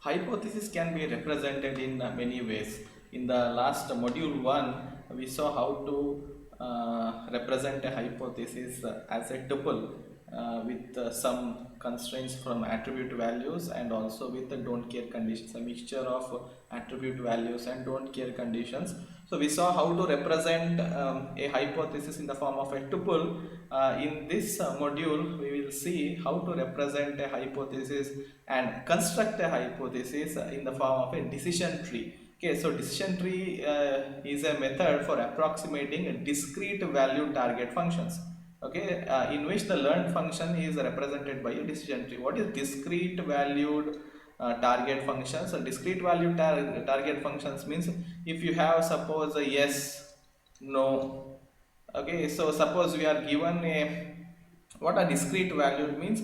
Hypothesis can be represented in many ways. In the last module 1, we saw how to represent a hypothesis as a tuple with some constraints from attribute values and also with the don't care conditions, a mixture of attribute values and don't care conditions. So we saw how to represent a hypothesis in the form of a tuple. In this module, we will see how to represent a hypothesis and construct a hypothesis in the form of a decision tree. Okay, so decision tree is a method for approximating discrete value target functions. Okay, in which the learned function is represented by a decision tree. What is discrete valued target functions? So discrete value target functions means if you have suppose a yes, no. Okay, so suppose we are given a what a discrete value means.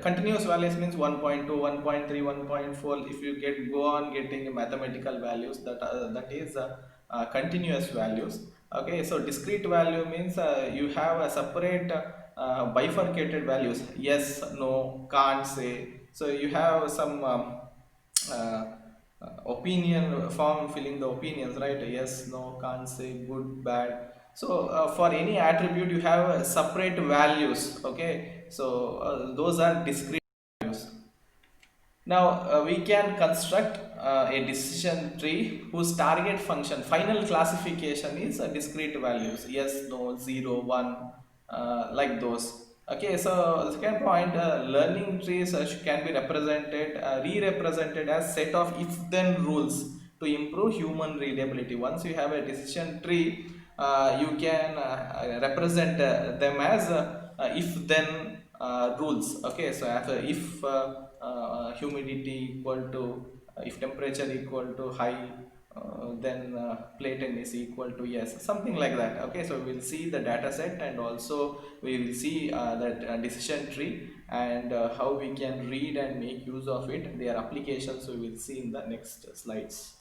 Continuous values means 1.2, 1.3, 1.4. If you go on getting mathematical values, that is continuous values. Okay, so discrete value means you have a separate bifurcated values, yes, no, can't say. So you have some uh, opinion form filling the opinions, right? Yes, no, can't say, good, bad. So for any attribute you have separate values. Okay, so those are discrete values. Now we can construct a decision tree whose target function final classification is discrete values, yes, no, 0, 1, like those. Okay, so the second point, learning trees can be represented, re-represented as set of if-then rules to improve human readability. Once you have a decision tree, you can represent them as if-then rules. Okay, so after if humidity equal to if temperature equal to high, then Platon is equal to yes, something like that. Okay, so we'll see the data set and also we will see that decision tree and how we can read and make use of it, their applications we will see in the next slides.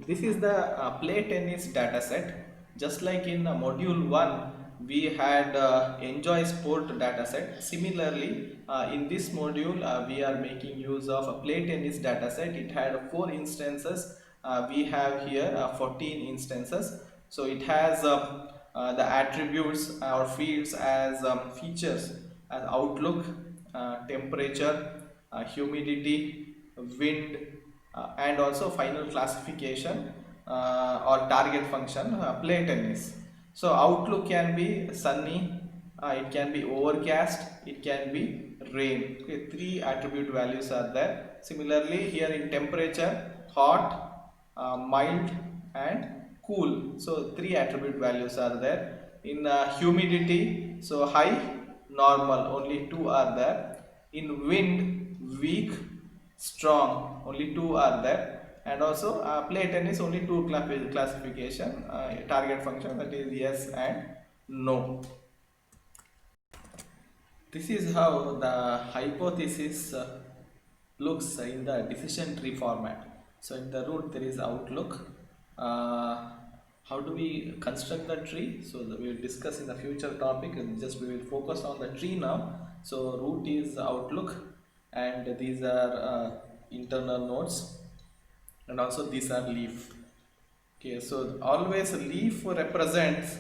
This is the play tennis dataset. Just like in module 1, we had enjoy sport dataset. Similarly, in this module, we are making use of a play tennis dataset. It had 4 instances. We have here 14 instances. So it has the attributes or fields as features as outlook, temperature, humidity, wind, and also final classification or target function, play tennis. So outlook can be sunny, it can be overcast, it can be rain. Okay, 3 attribute values are there. Similarly, here in temperature, hot, mild and cool. So 3 attribute values are there. In humidity, so high, normal, only 2 are there. In wind, weak, strong, only 2 are there. And also play tennis, only 2 classification, target function, that is yes and no. This is how the hypothesis looks in the decision tree format. So in the root there is outlook. How do we construct the tree? So we will discuss in the future topic, and just we will focus on the tree now. So root is outlook, and these are internal nodes, and also these are leaf. Okay, so always leaf represents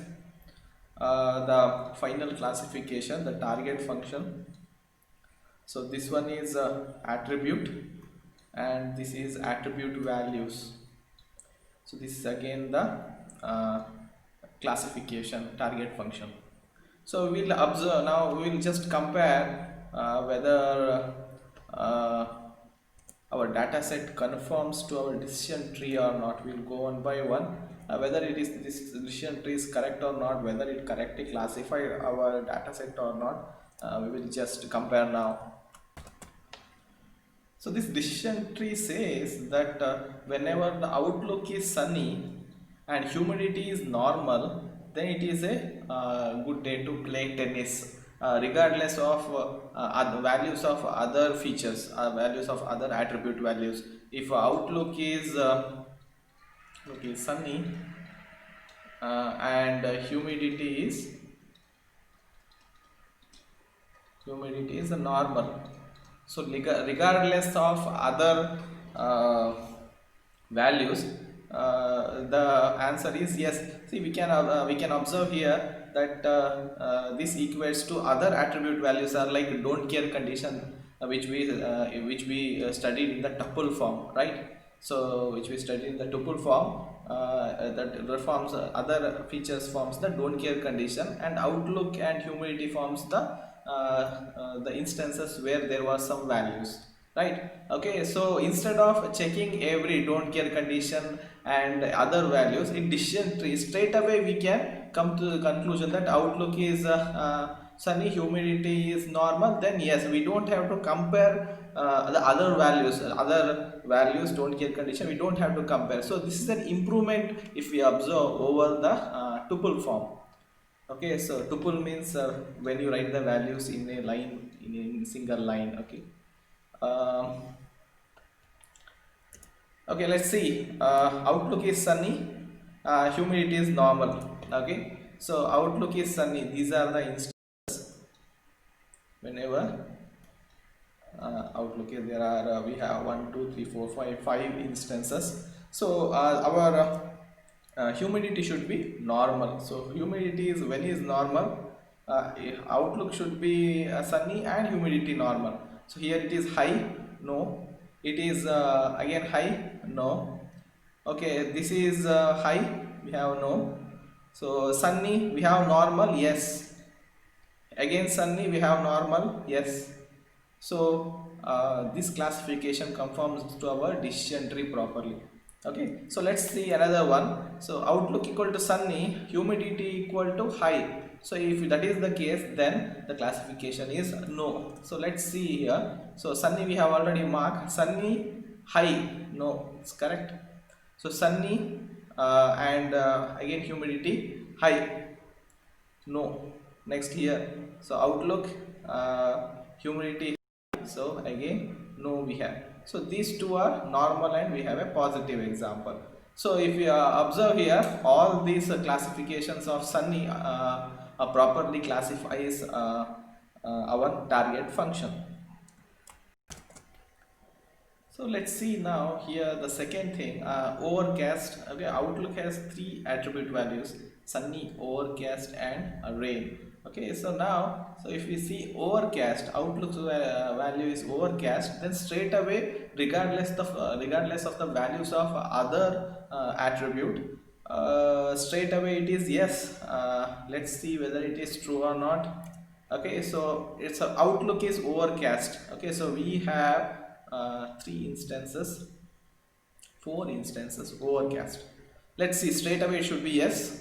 the final classification, the target function. So this one is attribute and this is attribute values. So this is again the uh, classification target function. So we will observe now, we will just compare whether our data set conforms to our decision tree or not. We will go one by one, whether it is this decision tree is correct or not, whether it correctly classify our data set or not. We will just compare now. So this decision tree says that whenever the outlook is sunny and humidity is normal, then it is a good day to play tennis, regardless of other values of other features, values of other attribute values. If outlook is okay, sunny, and humidity is normal, so regardless of other values, the answer is yes. See, we can observe here that this equates to other attribute values are like don't care condition, which we studied in the tuple form, right? So which we studied in the tuple form, that reforms other features forms the don't care condition, and outlook and humidity forms the instances where there was some values, right? Okay, so instead of checking every don't care condition and other values in decision tree, straight away we can come to the conclusion that outlook is sunny, humidity is normal, then yes, we don't have to compare the other values don't care condition, we don't have to compare. So this is an improvement if we observe over the tuple form. Okay, so tuple means when you write the values in a line, in a single line. Okay, okay, let's see. Outlook is sunny, humidity is normal. Okay, so outlook is sunny, these are the instances whenever outlook is there are we have 1 2 3 4 5 instances. So our humidity should be normal. So humidity is when is normal, outlook should be sunny and humidity normal. So here it is high, no. It is again high, no. Okay, this is high, we have no. So sunny, we have normal, yes. Again sunny, we have normal, yes. So this classification conforms to our decision tree properly. Okay, so let's see another one. So outlook equal to sunny, humidity equal to high. So if that is the case, then the classification is no. So let's see here. So sunny we have already marked. Sunny, high, no, it's correct. So sunny and again humidity, high, no. Next here, so outlook, humidity, so again no we have. So these two are normal and we have a positive example. So if we observe here, all these classifications of sunny properly classifies our target function. So let's see now here the second thing, overcast. Okay, outlook has three attribute values: sunny, overcast, and rain. Okay, so now, so if we see overcast, outlook's value is overcast, then straight away, regardless of the values of other attribute, straight away it is yes. Let's see whether it is true or not. Okay, so it's outlook is overcast. Okay, so we have four instances overcast. Let's see, straight away it should be yes.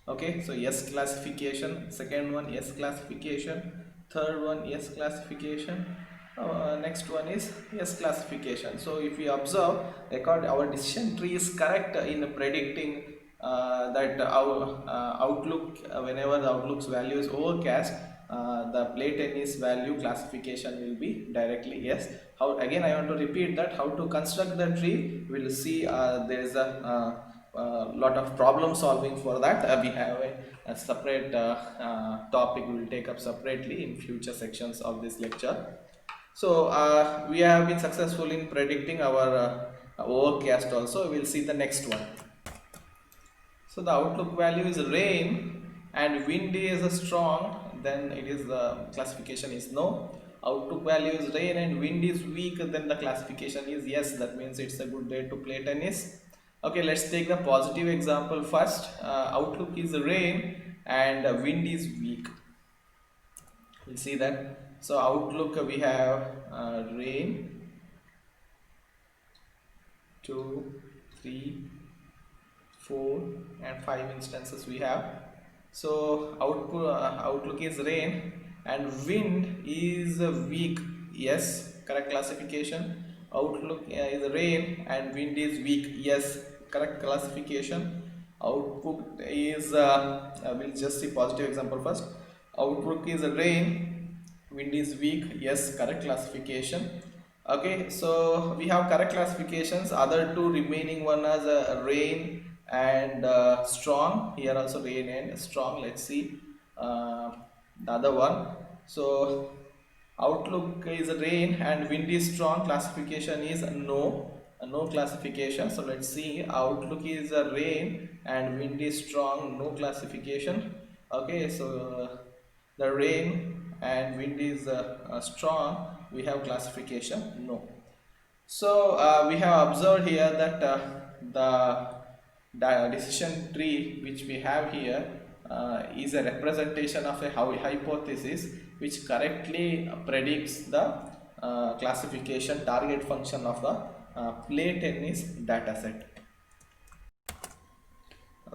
Okay, so yes classification, second one yes classification, third one yes classification, next one is yes classification. So if we observe, record our decision tree is correct in predicting that our outlook, whenever the outlook's value is overcast, the play tennis value classification will be directly yes. How, again I want to repeat that how to construct the tree, we will see there is a lot of problem solving for that. We have a separate topic we will take up separately in future sections of this lecture. So we have been successful in predicting our overcast also. We will see the next one. So the outlook value is rain and wind is strong, then it is the classification is no. Outlook value is rain and wind is weak, then the classification is yes. That means it's a good day to play tennis. Okay, let's take the positive example first. Outlook is rain and wind is weak. We'll see that. So outlook we have rain, 2, 3, 4 and 5 instances we have. So outlook is rain and wind is weak, yes, correct classification. Outlook is rain and wind is weak, yes, correct classification. Output is we'll just see positive example first. Output is rain, wind is weak, yes, correct classification. Okay, so we have correct classifications. Other two remaining one as rain and strong. Here also rain and strong. Let's see the other one. So outlook is rain and wind is strong. Classification is no, no classification. So let's see, outlook is rain and wind is strong, no classification. Okay, so the rain and wind is strong, we have classification no. So we have observed here that the decision tree which we have here is a representation of a hypothesis which correctly predicts the classification target function of the play tennis dataset.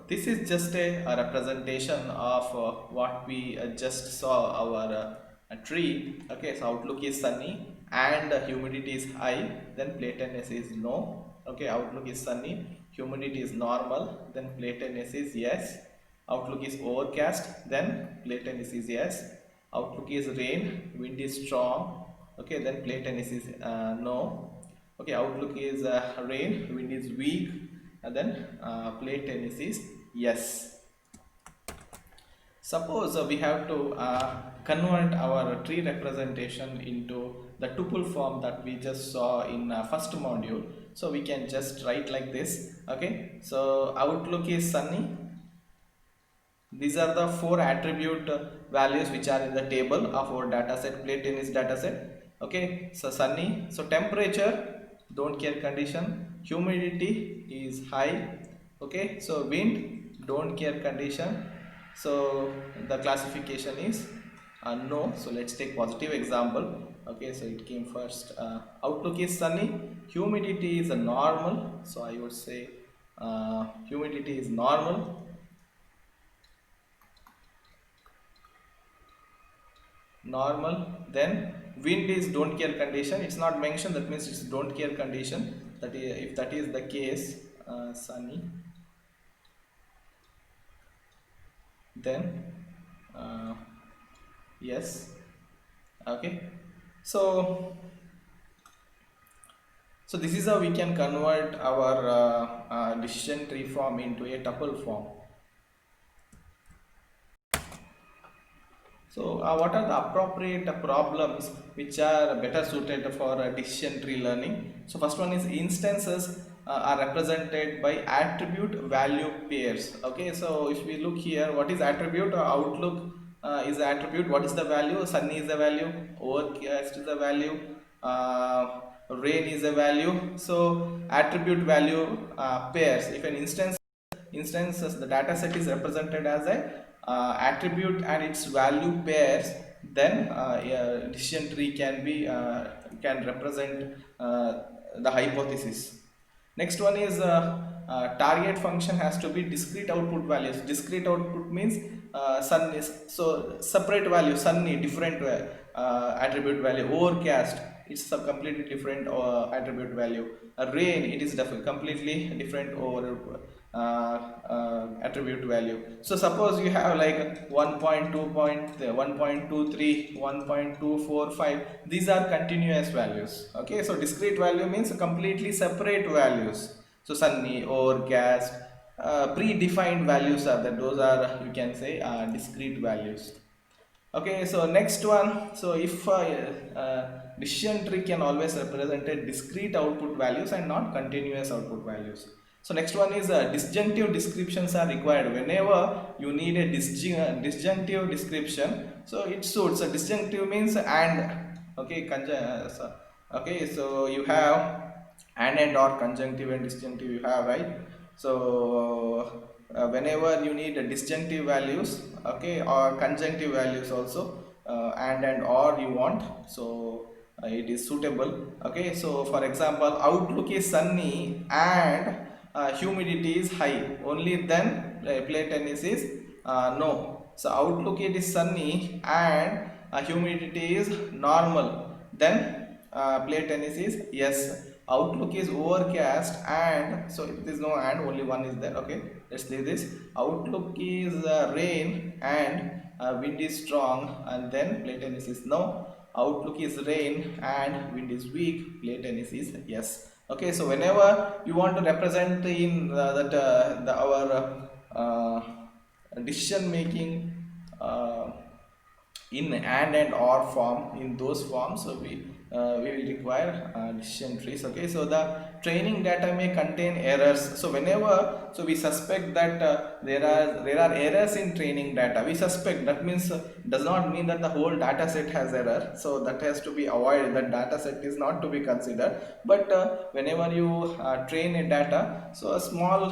This is just a representation of what we just saw our tree. Okay, so outlook is sunny and humidity is high, then play tennis is no. Okay, outlook is sunny, humidity is normal, then play tennis is yes. Outlook is overcast, then play tennis is yes. Outlook is rain, wind is strong, okay, then play tennis is no. Okay, outlook is rain, wind is weak, and then play tennis is yes. Suppose we have to convert our tree representation into the tuple form that we just saw in first module. So we can just write like this. Okay, so outlook is sunny. These are the four attribute values which are in the table of our dataset, play tennis dataset. Okay, so sunny, so temperature, don't care condition, humidity is high. Okay, so wind, don't care condition, so the classification is no. So let's take positive example. Okay, so it came first. Outlook is sunny, humidity is normal, so I would say humidity is normal. Then wind is don't care condition, it's not mentioned, that means it's don't care condition. That is, if that is the case, sunny, then yes. Okay, so this is how we can convert our decision tree form into a tuple form. So what are the appropriate problems which are better suited for decision tree learning? So first one is instances are represented by attribute value pairs. Okay, so if we look here, what is attribute? Outlook is the attribute. What is the value? Sunny is the value, overcast is the value, rain is the value. So attribute value pairs. If an instances, the data set is represented as a attribute and its value pairs, then decision tree can be can represent the hypothesis. Next one is target function has to be discrete output values. Discrete output means sun is, so separate value, sunny different attribute value, overcast it's a completely different attribute value, rain it is completely different over attribute value. So suppose you have like 1.23, 1.245, these are continuous values. Okay, so discrete value means completely separate values. So sunny, overcast, predefined values are that, those are you can say discrete values. Okay, so next one, so if decision tree can always represent a discrete output values and not continuous output values. So next one is disjunctive descriptions are required whenever you need a disjunctive description. So it suits. So disjunctive means and. Okay, okay, so you have and or conjunctive and disjunctive you have, right? So whenever you need disjunctive values, okay, or conjunctive values also, and or you want, so it is suitable. Okay, so for example, outlook is sunny and humidity is high, only then play tennis is no. So outlook it is sunny and humidity is normal, then play tennis is yes. Outlook is overcast and, so there is no and, only one is there. Okay, let's leave this. Outlook is rain and wind is strong, and then play tennis is no. Outlook is rain and wind is weak, play tennis is yes. Okay, so whenever you want to represent in our decision making in and or form, in those forms, so we will require decision trees. Okay, so the training data may contain errors. So whenever, so we suspect that there are errors in training data, we suspect, that means does not mean that the whole data set has error, so that has to be avoided, that data set is not to be considered. But whenever you train a data, so a small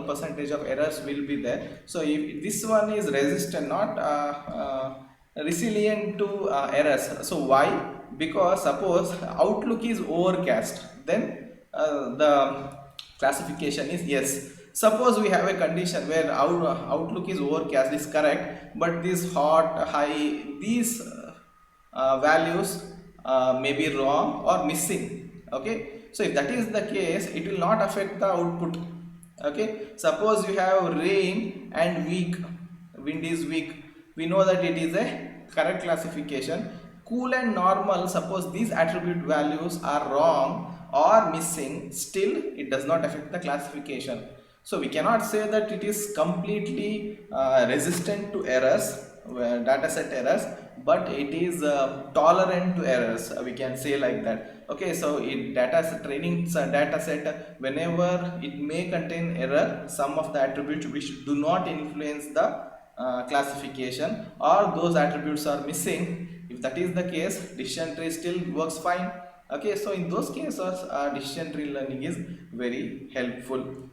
percentage of errors will be there. So if this one is resistant, not resilient to errors. So why? Because suppose outlook is overcast, then the classification is yes. Suppose we have a condition where our outlook is overcast is correct, but this hot, high, these values may be wrong or missing. Okay, so if that is the case, it will not affect the output. Okay, suppose you have rain and weak, wind is weak, we know that it is a correct classification. Cool and normal, suppose these attribute values are wrong or missing, still it does not affect the classification. So we cannot say that it is completely resistant to errors, data set errors, but it is tolerant to errors, we can say like that. Okay, so in data set, training data set, whenever it may contain error, some of the attributes which do not influence the classification, or those attributes are missing, if that is the case, decision tree still works fine. Okay, so in those cases decision tree learning is very helpful.